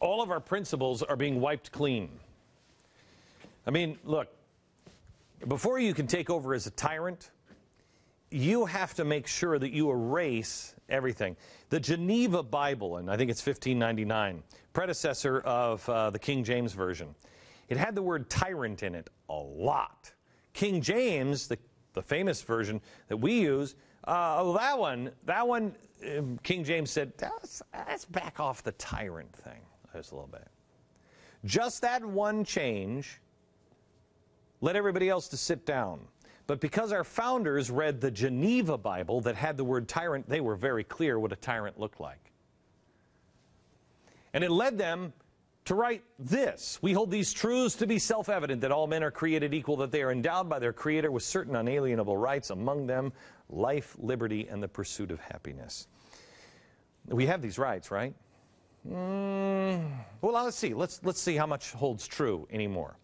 All of our principles are being wiped clean. I mean, look, before you can take over as a tyrant, you have to make sure that you erase everything. The Geneva Bible, and I think it's 1599, predecessor of the King James Version, it had the word tyrant in it a lot. King James, the famous version that we use, that one, King James said, let's back off the tyrant thing just a little bit. Just that one change led everybody else to sit down. But because our founders read the Geneva Bible that had the word tyrant, they were very clear what a tyrant looked like. And it led them to write this: we hold these truths to be self-evident, that all men are created equal, that they are endowed by their Creator with certain unalienable rights, among them life, liberty, and the pursuit of happiness. We have these rights, right? Well, let's see. Let's see how much holds true anymore.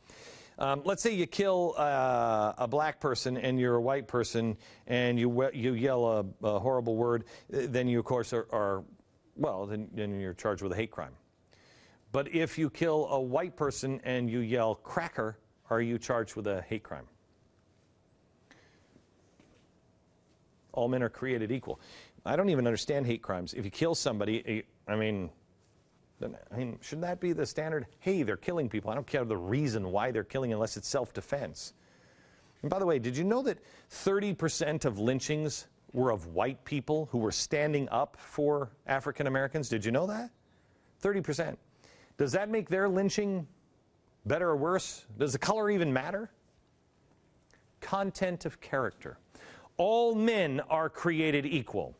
Let's say you kill a black person and you're a white person and you yell a horrible word, then you, of course, then you're charged with a hate crime. But if you kill a white person and you yell cracker, are you charged with a hate crime? All men are created equal. I don't even understand hate crimes. If you kill somebody, I mean, shouldn't that be the standard? Hey, they're killing people. I don't care the reason why they're killing unless it's self-defense. And by the way, did you know that 30% of lynchings were of white people who were standing up for African Americans? Did you know that? 30%. Does that make their lynching better or worse? Does the color even matter? Content of character. All men are created equal.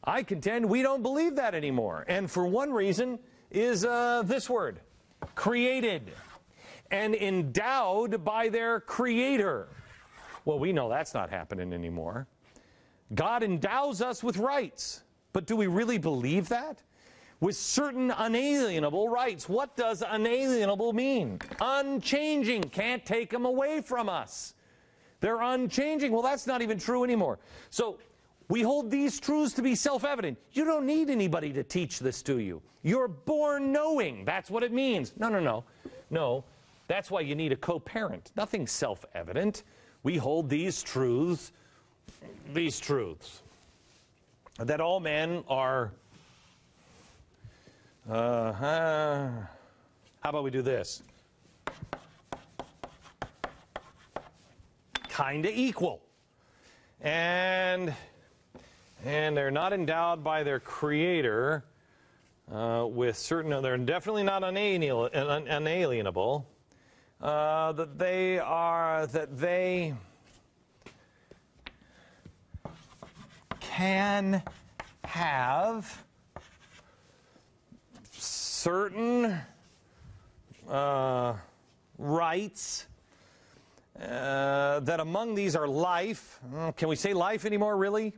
I contend we don't believe that anymore. And for one reason is this word, created and endowed by their Creator. Well, we know that's not happening anymore. God endows us with rights. But do we really believe that? With certain unalienable rights. What does unalienable mean? Unchanging. Can't take them away from us. They're unchanging. Well, that's not even true anymore. So we hold these truths to be self-evident. You don't need anybody to teach this to you. You're born knowing. That's what it means. No. That's why you need a co-parent. Nothing self-evident. We hold these truths, that all men are, how about we do this? Kind of equal. And they're not endowed by their Creator with certain, they're definitely not unalienable, that they can have certain rights, that among these are life. Can we say life anymore, really?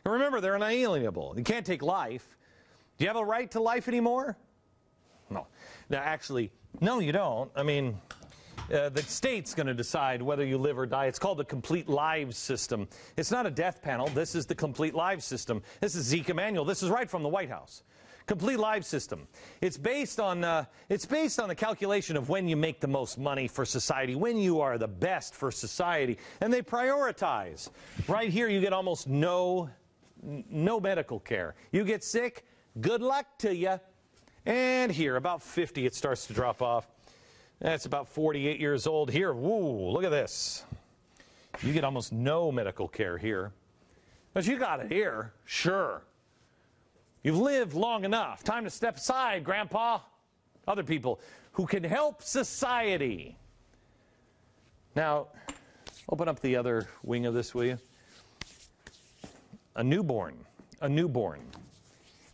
And remember, they're unalienable. You can't take life. Do you have a right to life anymore? No. Now, actually, no, you don't. I mean, the state's going to decide whether you live or die. It's called the Complete Lives System. It's not a death panel. This is the Complete Lives System. This is Zeke Emanuel. This is right from the White House. Complete Lives System. It's based on the calculation of when you make the most money for society, when you are the best for society, and they prioritize. Right here, you get almost no medical care. You get sick, good luck to you. And here, about 50, it starts to drop off. That's about 48 years old. Here, woo, look at this. You get almost no medical care here. But you got it here, sure. You've lived long enough. Time to step aside, Grandpa. Other people who can help society. Now, open up the other wing of this, will you? A newborn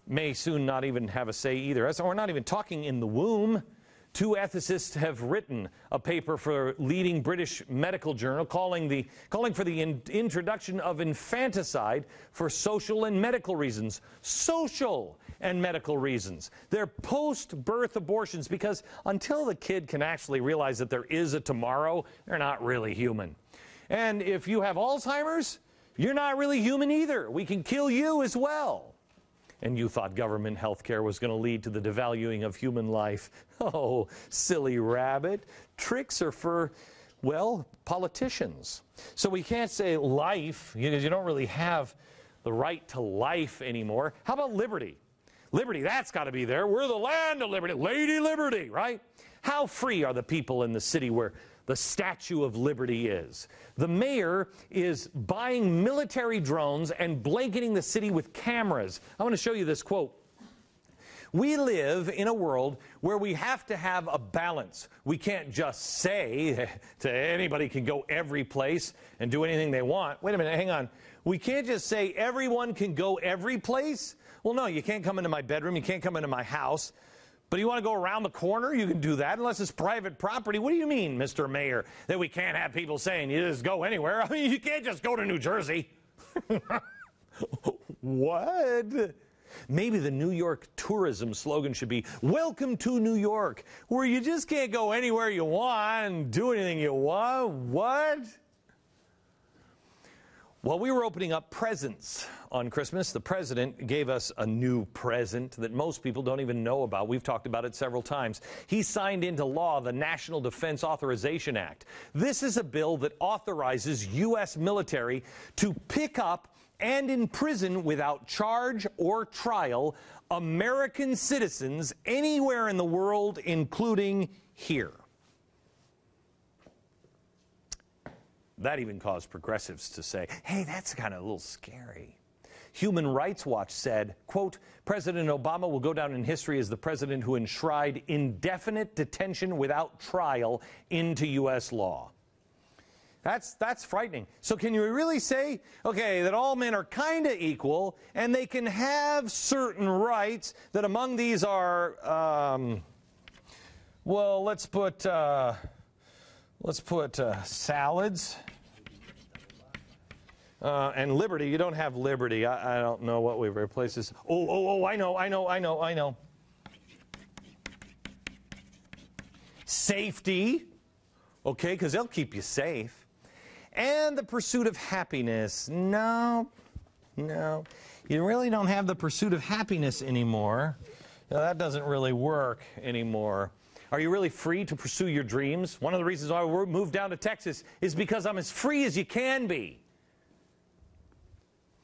may soon not even have a say either. We're not even talking in the womb. Two ethicists have written a paper for a leading British medical journal calling for the introduction of infanticide for social and medical reasons. Social and medical reasons. They're post-birth abortions because until the kid can actually realize that there is a tomorrow, they're not really human. And if you have Alzheimer's, you're not really human either. We can kill you as well. And you thought government health care was going to lead to the devaluing of human life. Oh, silly rabbit. Tricks are for, well, politicians. So we can't say life, because you don't really have the right to life anymore. How about liberty? Liberty, that's got to be there. We're the land of liberty. Lady Liberty, right? How free are the people in the city where the Statue of Liberty is? The mayor is buying military drones and blanketing the city with cameras. I want to show you this quote. We live in a world where we have to have a balance. We can't just say to anybody can go every place and do anything they want. Wait a minute, hang on. We can't just say everyone can go every place. Well, no, you can't come into my bedroom. You can't come into my house. But you want to go around the corner? You can do that unless it's private property. What do you mean, Mr. Mayor, that we can't have people saying you just go anywhere? I mean, you can't just go to New Jersey. What? Maybe the New York tourism slogan should be, "Welcome to New York," where you just can't go anywhere you want and do anything you want. What? While we were opening up presents on Christmas, the president gave us a new present that most people don't even know about. We've talked about it several times. He signed into law the National Defense Authorization Act. This is a bill that authorizes U.S. military to pick up and imprison without charge or trial American citizens anywhere in the world, including here. That even caused progressives to say, hey, that's kind of a little scary. Human Rights Watch said, quote, President Obama will go down in history as the president who enshrined indefinite detention without trial into U.S. law. That's frightening. So can you really say, okay, that all men are kind of equal and they can have certain rights, that among these are, well, let's put salads. And liberty, you don't have liberty. I don't know what we replace this. I know. Safety, okay, because they'll keep you safe. And the pursuit of happiness. No. You really don't have the pursuit of happiness anymore. No, that doesn't really work anymore. Are you really free to pursue your dreams? One of the reasons why I moved down to Texas is because I'm as free as you can be.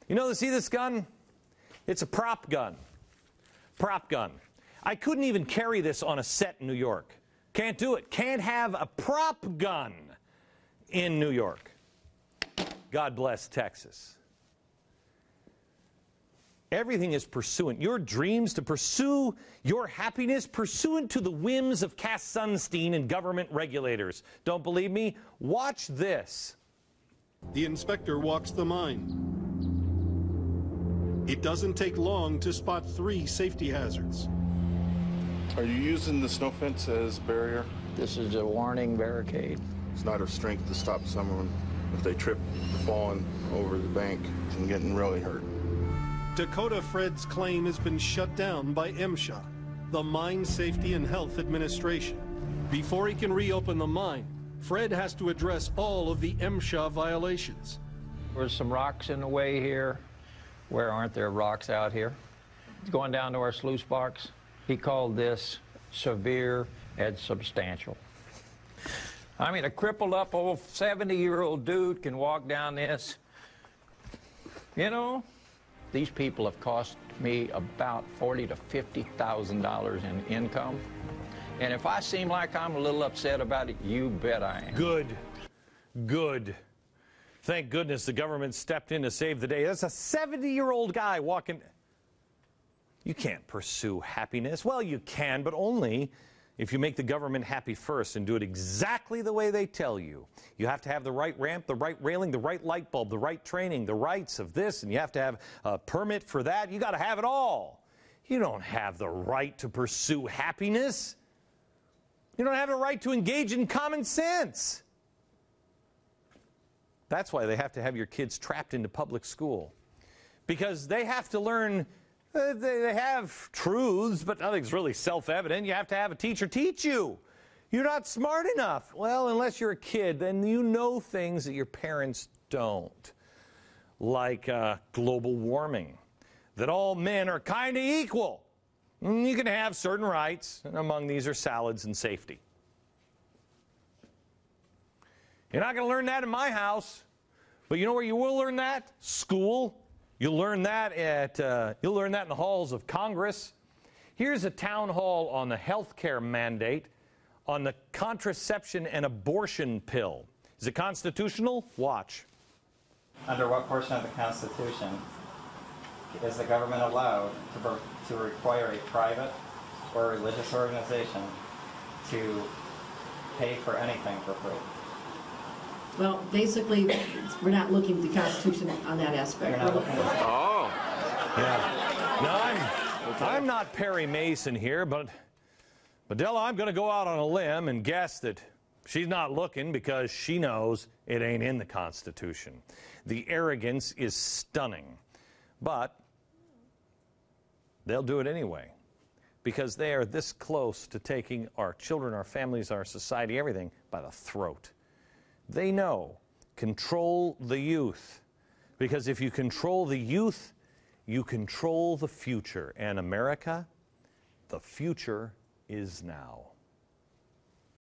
You know, see this gun? It's a prop gun. Prop gun. I couldn't even carry this on a set in New York. Can't do it. Can't have a prop gun in New York. God bless Texas. Everything is pursuant. Your dreams, to pursue your happiness pursuant to the whims of Cass Sunstein and government regulators. Don't believe me? Watch this. The inspector walks the mine. It doesn't take long to spot 3 safety hazards. Are you using the snow fence as barrier? This is a warning barricade. It's not of strength to stop someone if they trip falling over the bank and getting really hurt. Dakota Fred's claim has been shut down by MSHA, the Mine Safety and Health Administration. Before he can reopen the mine, Fred has to address all of the MSHA violations. There's some rocks in the way here. Where aren't there rocks out here? Going down to our sluice box, he called this severe and substantial. I mean, a crippled up old 70-year-old dude can walk down this. You know, these people have cost me about $40,000 to $50,000 in income. And if I seem like I'm a little upset about it, you bet I am. Good. Thank goodness the government stepped in to save the day. That's a 70-year-old guy walking. You can't pursue happiness. Well, you can, but only if you make the government happy first and do it exactly the way they tell you. You have to have the right ramp, the right railing, the right light bulb, the right training, the rights of this, and you have to have a permit for that. You got to have it all. You don't have the right to pursue happiness. You don't have the right to engage in common sense. That's why they have to have your kids trapped into public school. Because they have to learn, they have truths, but nothing's really self-evident. You have to have a teacher teach you. You're not smart enough. Well, unless you're a kid, then you know things that your parents don't. Like global warming. that all men are kind of equal. You can have certain rights, and among these are salads and safety. You're not going to learn that in my house, but you know where you will learn that? School. You'll learn that in the halls of Congress. Here's a town hall on the health care mandate, on the contraception and abortion pill. Is it constitutional? Watch. Under what portion of the Constitution is the government allowed to require a private or religious organization to pay for anything for free? Well, basically, we're not looking at the Constitution on that aspect. You're not looking at Oh. Yeah. No, I'm not Perry Mason here, but Della, I'm going to go out on a limb and guess that she's not looking because she knows it ain't in the Constitution. The arrogance is stunning, but they'll do it anyway because they are this close to taking our children, our families, our society, everything by the throat. They know, control the youth, because if you control the youth, you control the future. And America, the future is now.